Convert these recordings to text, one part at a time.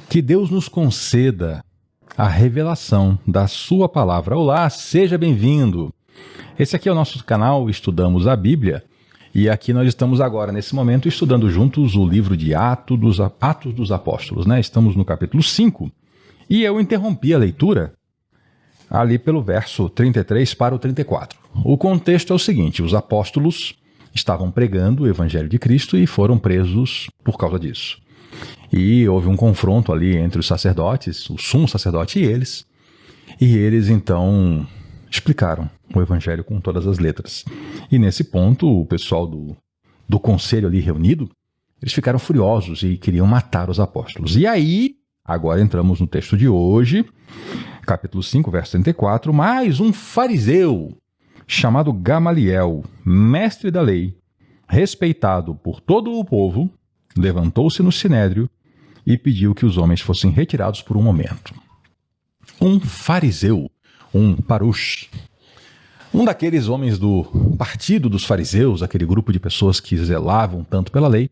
Que Deus nos conceda a revelação da sua palavra. Olá, seja bem-vindo. Esse aqui é o nosso canal Estudamos a Bíblia e aqui nós estamos agora, nesse momento, estudando juntos o livro de Atos dos Apóstolos, né? Estamos no capítulo 5 e eu interrompi a leitura ali pelo verso 33 para o 34. O contexto é o seguinte: os apóstolos estavam pregando o Evangelho de Cristo e foram presos por causa disso. E houve um confronto ali entre os sacerdotes, o sumo sacerdote e eles então explicaram o Evangelho com todas as letras. E nesse ponto, o pessoal do conselho ali reunido, eles ficaram furiosos e queriam matar os apóstolos. E aí, agora entramos no texto de hoje, capítulo 5, verso 34, mais um fariseu chamado Gamaliel, mestre da lei, respeitado por todo o povo, levantou-se no sinédrio e pediu que os homens fossem retirados por um momento. Um fariseu, um parush, um daqueles homens do partido dos fariseus, aquele grupo de pessoas que zelavam tanto pela lei,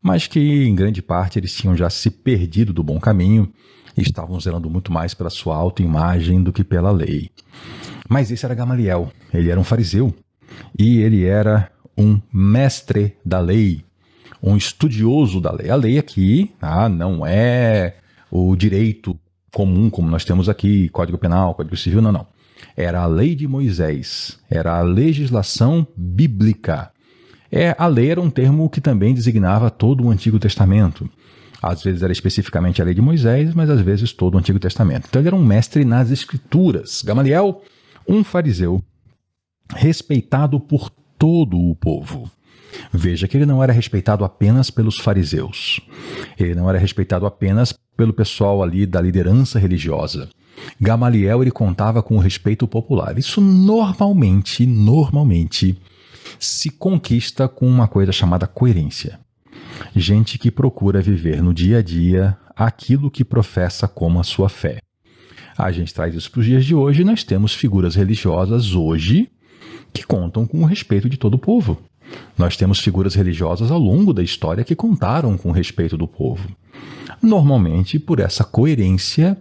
mas que em grande parte eles tinham já se perdido do bom caminho e estavam zelando muito mais pela sua autoimagem do que pela lei. Mas esse era Gamaliel, ele era um fariseu e ele era um mestre da lei, um estudioso da lei. A lei aqui não é o direito comum como nós temos aqui, Código Penal, Código Civil, não. Era a lei de Moisés, era a legislação bíblica. A lei era um termo que também designava todo o Antigo Testamento. Às vezes era especificamente a lei de Moisés, mas às vezes todo o Antigo Testamento. Então ele era um mestre nas Escrituras. Gamaliel, um fariseu, respeitado por todo o povo. Veja que ele não era respeitado apenas pelos fariseus. Ele não era respeitado apenas pelo pessoal ali da liderança religiosa. Gamaliel, ele contava com o respeito popular. Isso normalmente se conquista com uma coisa chamada coerência. Gente que procura viver no dia a dia aquilo que professa como a sua fé. A gente traz isso para os dias de hoje e nós temos figuras religiosas hoje que contam com o respeito de todo o povo. Nós temos figuras religiosas ao longo da história que contaram com o respeito do povo. Normalmente por essa coerência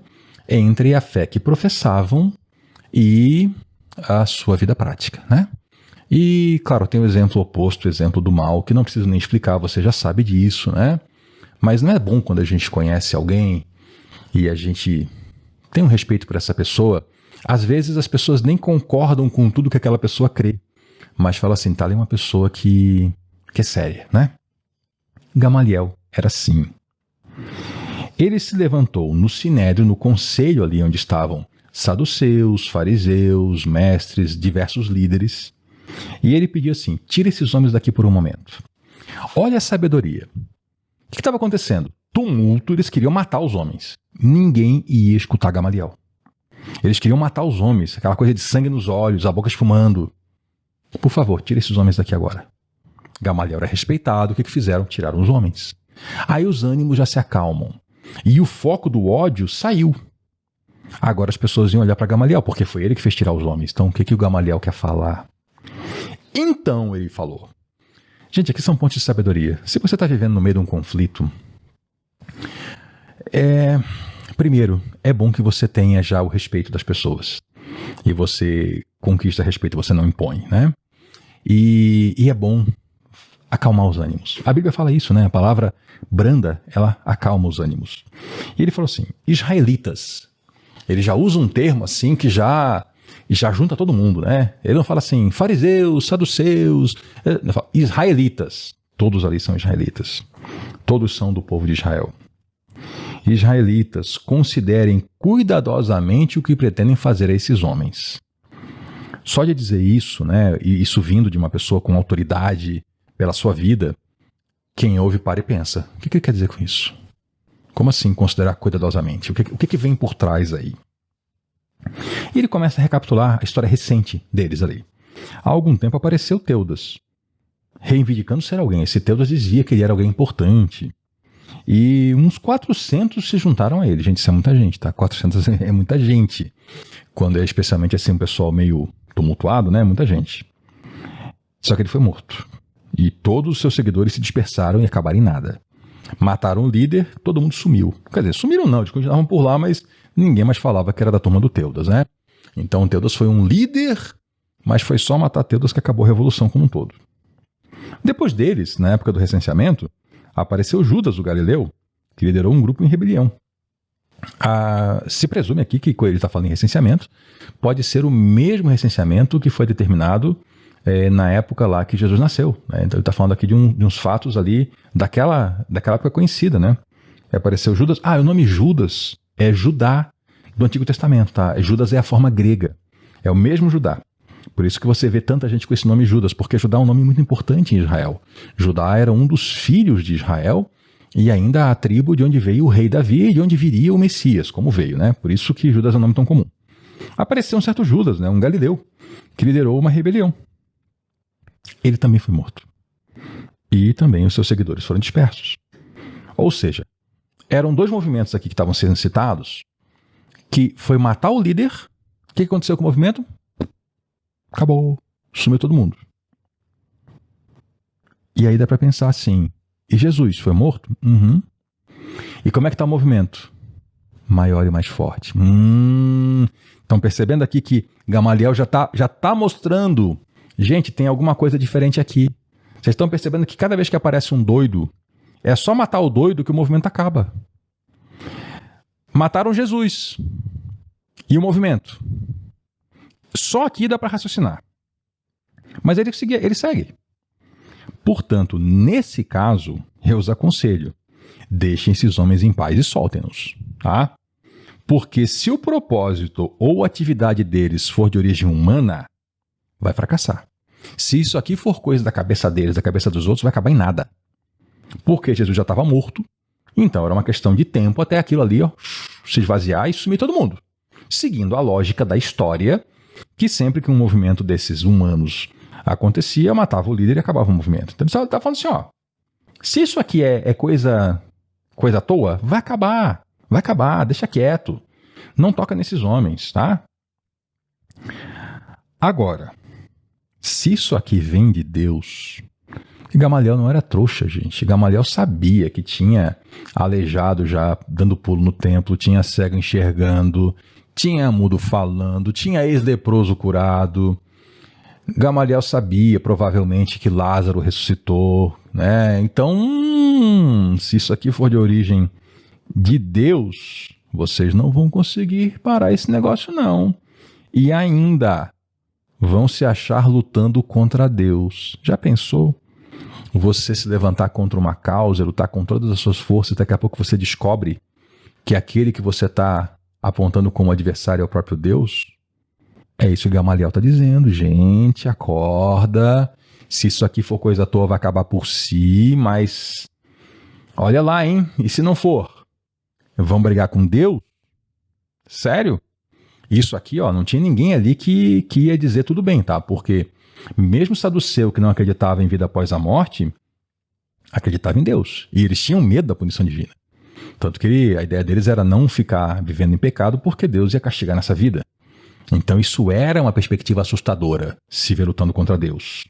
entre a fé que professavam e a sua vida prática, né? E, claro, tem o exemplo oposto, o exemplo do mal, que não preciso nem explicar, você já sabe disso, né? Mas não é bom quando a gente conhece alguém e a gente tem um respeito por essa pessoa. Às vezes as pessoas nem concordam com tudo que aquela pessoa crê, mas fala assim, tá ali uma pessoa que é séria, né? Gamaliel era assim. Ele se levantou no sinédrio, no conselho ali onde estavam saduceus, fariseus, mestres, diversos líderes, e ele pediu assim, tira esses homens daqui por um momento. Olha a sabedoria. O que estava acontecendo? Tumulto, eles queriam matar os homens. Ninguém ia escutar Gamaliel. Eles queriam matar os homens, aquela coisa de sangue nos olhos, a boca esfumando. Por favor, tira esses homens daqui agora. Gamaliel era respeitado, o que fizeram? Tiraram os homens. Aí os ânimos já se acalmam. E o foco do ódio saiu. Agora as pessoas iam olhar para Gamaliel, porque foi ele que fez tirar os homens. Então o que o Gamaliel quer falar? Então ele falou. Gente, aqui são pontos de sabedoria. Se você está vivendo no meio de um conflito, primeiro, é bom que você tenha já o respeito das pessoas. E você conquista respeito, você não impõe, né? E é bom acalmar os ânimos. A Bíblia fala isso, né? A palavra branda, ela acalma os ânimos. E ele falou assim, israelitas. Ele já usa um termo assim que já junta todo mundo, né? Ele não fala assim, fariseus, saduceus, ele fala, israelitas. Todos ali são israelitas. Todos são do povo de Israel. Israelitas, considerem cuidadosamente o que pretendem fazer a esses homens. Só de dizer isso, né? E isso vindo de uma pessoa com autoridade pela sua vida, quem ouve para e pensa, o que ele quer dizer com isso? Como assim considerar cuidadosamente? O que vem por trás aí? E ele começa a recapitular a história recente deles ali. Há algum tempo apareceu Teudas, reivindicando ser alguém. Esse Teudas dizia que ele era alguém importante. E uns 400 se juntaram a ele. Gente, isso é muita gente, tá? 400 é muita gente. Quando é especialmente assim um pessoal meio tumultuado, né? Muita gente. Só que ele foi morto. E todos os seus seguidores se dispersaram e acabaram em nada. Mataram o líder, todo mundo sumiu. Quer dizer, sumiram não, eles continuavam por lá, mas ninguém mais falava que era da turma do Teudas, né? Então Teudas foi um líder, mas foi só matar Teudas que acabou a revolução como um todo. Depois deles, na época do recenseamento, apareceu Judas, o Galileu, que liderou um grupo em rebelião. Se presume aqui que, quando ele está falando em recenseamento, pode ser o mesmo recenseamento que foi determinado na época lá que Jesus nasceu. Né? Então ele está falando aqui de uns fatos ali daquela época conhecida, né? Apareceu Judas. O nome Judas é Judá do Antigo Testamento, tá? Judas é a forma grega. É o mesmo Judá. Por isso que você vê tanta gente com esse nome Judas, porque Judá é um nome muito importante em Israel. Judá era um dos filhos de Israel e ainda a tribo de onde veio o rei Davi e de onde viria o Messias, como veio, né? Por isso que Judas é um nome tão comum. Apareceu um certo Judas, né? Um Galileu, que liderou uma rebelião. Ele também foi morto. E também os seus seguidores foram dispersos. Ou seja, eram dois movimentos aqui que estavam sendo citados, que foi matar o líder. O que aconteceu com o movimento? Acabou. Sumiu todo mundo. E aí dá para pensar assim, e Jesus foi morto? Uhum. E como é que está o movimento? Maior e mais forte. Estão percebendo aqui que Gamaliel já tá mostrando, gente, tem alguma coisa diferente aqui. Vocês estão percebendo que cada vez que aparece um doido, é só matar o doido que o movimento acaba. Mataram Jesus. E o movimento? Só aqui dá para raciocinar. Mas ele segue. Portanto, nesse caso, eu os aconselho, deixem esses homens em paz e soltem-nos, tá? Porque se o propósito ou atividade deles for de origem humana, vai fracassar. Se isso aqui for coisa da cabeça deles, da cabeça dos outros, vai acabar em nada. Porque Jesus já estava morto, então era uma questão de tempo até aquilo ali se esvaziar e sumir todo mundo. Seguindo a lógica da história, que sempre que um movimento desses humanos acontecia, matava o líder e acabava o movimento. Então ele está falando assim, se isso aqui é coisa à toa, vai acabar, deixa quieto. Não toca nesses homens, tá? Agora, se isso aqui vem de Deus, Gamaliel não era trouxa, gente. Gamaliel sabia que tinha aleijado já dando pulo no templo, tinha cego enxergando, tinha mudo falando, tinha ex-leproso curado. Gamaliel sabia, provavelmente, que Lázaro ressuscitou, né? Então, se isso aqui for de origem de Deus, vocês não vão conseguir parar esse negócio, não. E ainda vão se achar lutando contra Deus. Já pensou? Você se levantar contra uma causa, lutar com todas as suas forças, e daqui a pouco você descobre que aquele que você está apontando como adversário é o próprio Deus? É isso que Gamaliel está dizendo. Gente, acorda. Se isso aqui for coisa à toa, vai acabar por si, mas olha lá, hein? E se não for? Vão brigar com Deus? Sério? Isso aqui, não tinha ninguém ali que ia dizer tudo bem, tá? Porque mesmo Saduceu, que não acreditava em vida após a morte, acreditava em Deus. E eles tinham medo da punição divina. Tanto que a ideia deles era não ficar vivendo em pecado, porque Deus ia castigar nessa vida. Então isso era uma perspectiva assustadora, se ver lutando contra Deus.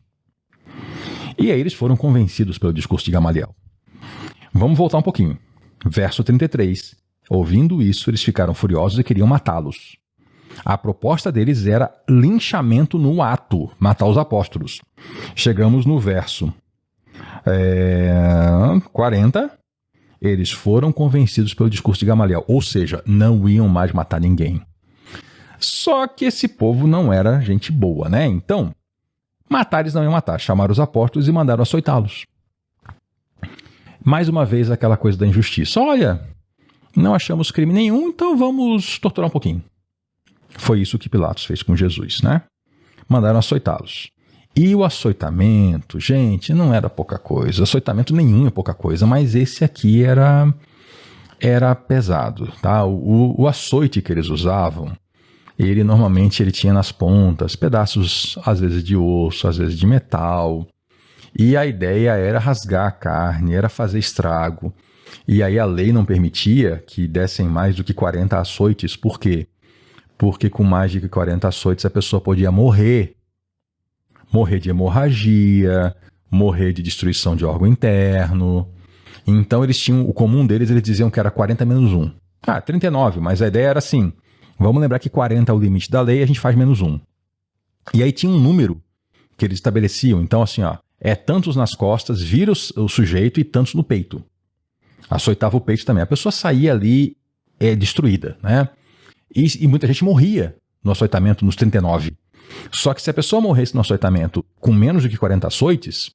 E aí eles foram convencidos pelo discurso de Gamaliel. Vamos voltar um pouquinho. Verso 33. Ouvindo isso, eles ficaram furiosos e queriam matá-los. A proposta deles era linchamento no ato, matar os apóstolos. Chegamos no verso 40. Eles foram convencidos pelo discurso de Gamaliel, ou seja, não iam mais matar ninguém. Só que esse povo não era gente boa, né? Então, matar eles não iam matar. Chamaram os apóstolos e mandaram açoitá-los. Mais uma vez aquela coisa da injustiça. Olha, não achamos crime nenhum, então vamos torturar um pouquinho. Foi isso que Pilatos fez com Jesus, né? Mandaram açoitá-los. E o açoitamento, gente, não era pouca coisa. Açoitamento nenhum é pouca coisa, mas esse aqui era pesado, tá? O açoite que eles usavam, normalmente ele tinha nas pontas pedaços, às vezes de osso, às vezes de metal. E a ideia era rasgar a carne, era fazer estrago. E aí a lei não permitia que dessem mais do que 40 açoites. Por quê? Porque com mais de 40 açoites a pessoa podia morrer. Morrer de hemorragia, morrer de destruição de órgão interno. Então eles tinham, o comum deles, eles diziam que era 40 menos 1. 39, mas a ideia era assim, vamos lembrar que 40 é o limite da lei, a gente faz menos 1. E aí tinha um número que eles estabeleciam, então assim, é tantos nas costas, vira o sujeito e tantos no peito. Açoitava o peito também. A pessoa saía ali destruída, né? E muita gente morria no açoitamento nos 39. Só que se a pessoa morresse no açoitamento com menos do que 40 açoites,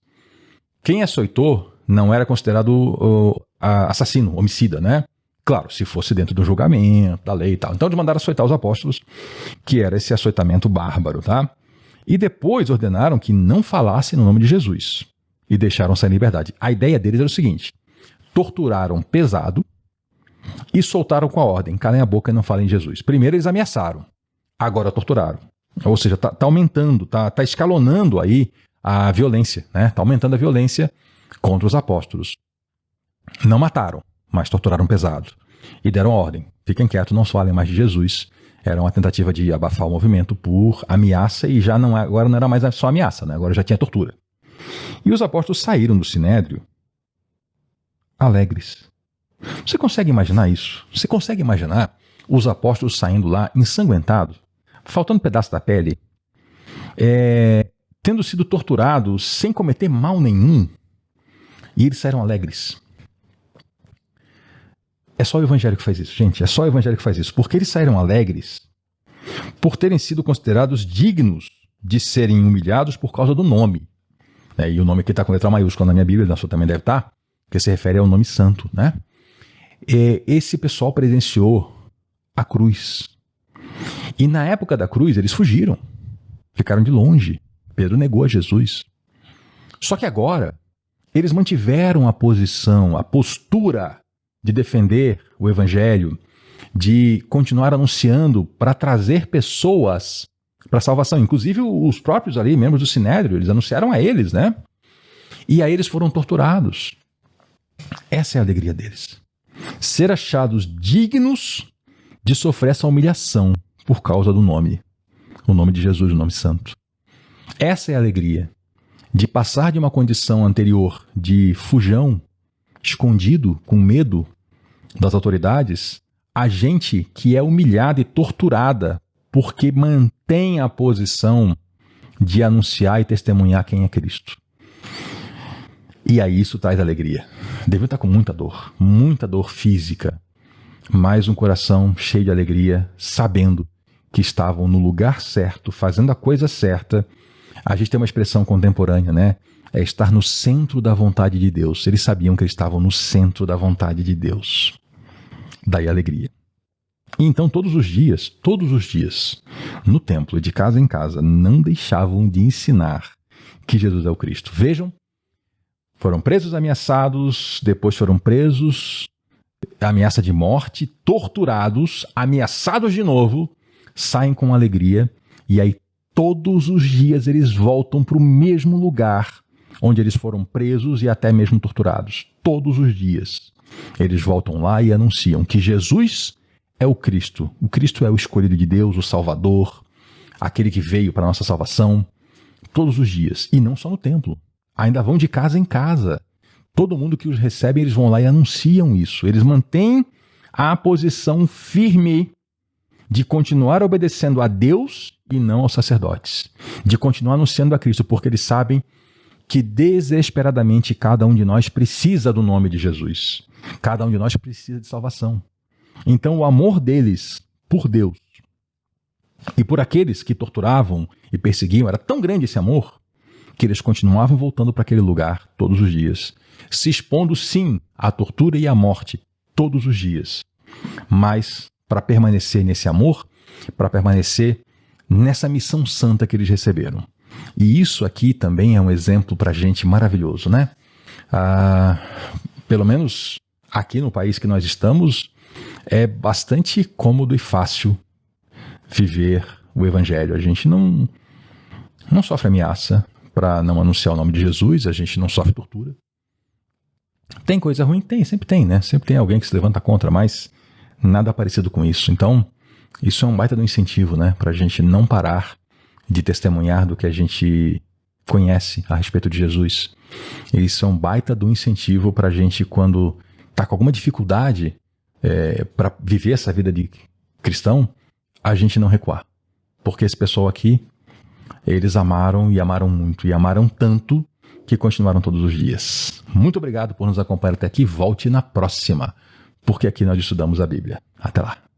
quem açoitou não era considerado assassino, homicida, né? Claro, se fosse dentro do julgamento, da lei e tal. Então eles mandaram açoitar os apóstolos, que era esse açoitamento bárbaro, tá? E depois ordenaram que não falassem no nome de Jesus e deixaram sair em liberdade. A ideia deles era o seguinte: torturaram pesado e soltaram com a ordem: calem a boca e não falem em Jesus. Primeiro eles ameaçaram, agora torturaram. Ou seja, tá aumentando, tá escalonando aí a violência, né? Tá aumentando a violência contra os apóstolos. Não mataram, mas torturaram pesado. E deram ordem: fiquem quietos, não falem mais de Jesus. Era uma tentativa de abafar o movimento por ameaça e agora não era mais só ameaça, né? Agora já tinha tortura. E os apóstolos saíram do Sinédrio alegres. Você consegue imaginar isso? Você consegue imaginar os apóstolos saindo lá ensanguentados, faltando um pedaço da pele, tendo sido torturados sem cometer mal nenhum, e eles saíram alegres? É só o evangelho que faz isso, gente. É só o evangelho que faz isso. Porque eles saíram alegres por terem sido considerados dignos de serem humilhados por causa do nome. E o nome aqui está com letra maiúscula na minha Bíblia, na sua também deve estar, que se refere ao nome santo, né? Esse pessoal presenciou a cruz. E na época da cruz, eles fugiram. Ficaram de longe. Pedro negou a Jesus. Só que agora, eles mantiveram a posição, a postura de defender o evangelho, de continuar anunciando para trazer pessoas para a salvação. Inclusive os próprios ali, membros do Sinédrio, eles anunciaram a eles, né? E aí eles foram torturados. Essa é a alegria deles. Ser achados dignos de sofrer essa humilhação por causa do nome. O nome de Jesus, o nome santo. Essa é a alegria de passar de uma condição anterior de fujão, escondido, com medo das autoridades, a gente que é humilhada e torturada porque mantém a posição de anunciar e testemunhar quem é Cristo. E aí isso traz alegria. Devem estar com muita dor física, mas um coração cheio de alegria, sabendo que estavam no lugar certo, fazendo a coisa certa. A gente tem uma expressão contemporânea, né? É estar no centro da vontade de Deus. Eles sabiam que eles estavam no centro da vontade de Deus. Daí a alegria. E então todos os dias, no templo, de casa em casa, não deixavam de ensinar que Jesus é o Cristo. Vejam, foram presos, ameaçados, depois foram presos, ameaça de morte, torturados, ameaçados de novo, saem com alegria, e aí todos os dias eles voltam para o mesmo lugar onde eles foram presos e até mesmo torturados. Todos os dias eles voltam lá e anunciam que Jesus é o Cristo. O Cristo é o escolhido de Deus, o Salvador, aquele que veio para a nossa salvação. Todos os dias. E não só no templo. Ainda vão de casa em casa. Todo mundo que os recebe, eles vão lá e anunciam isso. Eles mantêm a posição firme de continuar obedecendo a Deus e não aos sacerdotes. De continuar anunciando a Cristo, porque eles sabem que desesperadamente cada um de nós precisa do nome de Jesus. Cada um de nós precisa de salvação. Então o amor deles por Deus e por aqueles que torturavam e perseguiam era tão grande, esse amor, que eles continuavam voltando para aquele lugar todos os dias, se expondo sim à tortura e à morte todos os dias, mas para permanecer nesse amor, para permanecer nessa missão santa que eles receberam. E isso aqui também é um exemplo para a gente maravilhoso, né? Pelo menos aqui no país que nós estamos, é bastante cômodo e fácil viver o Evangelho. A gente não sofre ameaça para não anunciar o nome de Jesus, a gente não sofre tortura. Tem coisa ruim? Tem, sempre tem, né? Sempre tem alguém que se levanta contra, mas nada parecido com isso. Então, isso é um baita do incentivo, né? Para a gente não parar de testemunhar do que a gente conhece a respeito de Jesus. Isso é um baita do incentivo para a gente, quando está com alguma dificuldade para viver essa vida de cristão, a gente não recuar. Porque esse pessoal aqui, eles amaram e amaram muito, e amaram tanto que continuaram todos os dias. Muito obrigado por nos acompanhar até aqui. Volte na próxima, porque aqui nós estudamos a Bíblia. Até lá.